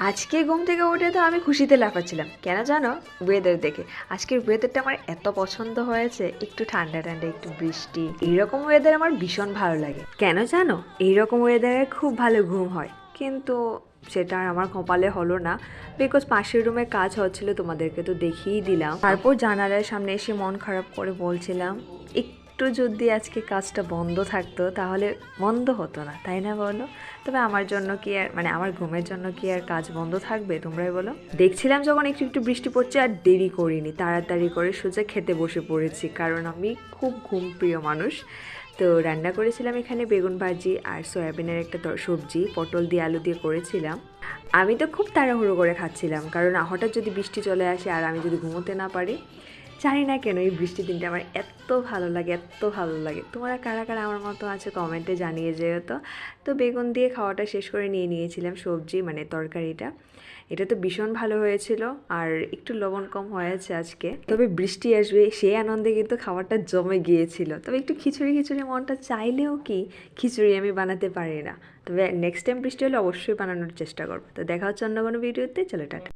আজকে ঘুম থেকে উঠে তো আমি খুশিতে লাফাচ্ছিলাম, কেন জানো? ওয়েদার দেখে। আজকের ওয়েদারটা আমার এত পছন্দ হয়েছে, একটু ঠান্ডা ঠান্ডা, একটু বৃষ্টি, এইরকম ওয়েদার আমার ভীষণ ভালো লাগে। কেন জানো? এইরকম ওয়েদারে খুব ভালো ঘুম হয়, কিন্তু সেটা আর আমার কপালে হলো না, বিকজ পাশের রুমে কাজ হচ্ছিল, তোমাদেরকে তো দেখিয়েই দিলাম। তারপর জানালার সামনে এসে মন খারাপ করে বলছিলাম, একটু যদি আজকে কাজটা বন্ধ থাকতো তাহলে মন্দ হতো না, তাই না বলো? তবে আমার জন্য কি আর, মানে আমার ঘুমের জন্য কি আর কাজ বন্ধ থাকবে, তোমরাই বলো। দেখছিলাম যখন একটু একটু বৃষ্টি পড়ছে, আর দেরি করিনি, তাড়াতাড়ি করে সোজা খেতে বসে পড়েছি, কারণ আমি খুব ঘুম প্রিয় মানুষ। তো রান্না করেছিলাম এখানে বেগুন ভাজি আর সয়াবিনের একটা সবজি, পটল দিয়ে আলু দিয়ে করেছিলাম। আমি তো খুব তাড়াহুড়ো করে খাচ্ছিলাম, কারণ হঠাৎ যদি বৃষ্টি চলে আসে আর আমি যদি ঘুমোতে না পারি। জানি না কেন এই বৃষ্টির দিনটা আমার এত ভালো লাগে, এত ভালো লাগে। তোমরা কারা কারা আমার মতো আছে কমেন্টে জানিয়ে যেও তো। তো বেগুন দিয়ে খাওয়াটা শেষ করে নিয়ে নিয়েছিলাম সবজি, মানে তরকারিটা। এটা তো ভীষণ ভালো হয়েছিল, আর একটু লবণ কম হয়েছে আজকে। তবে বৃষ্টি আসবে সেই আনন্দে কিন্তু খাবারটা জমে গিয়েছিল। তবে একটু খিচুড়ি খিচুড়ি মনটা চাইলেও কি খিচুড়ি আমি বানাতে পারি না। তবে নেক্সট টাইম বৃষ্টি হলে অবশ্যই বানানোর চেষ্টা করবো। তো দেখা হচ্ছে অন্য কোনো ভিডিওতে, চলো টাটা।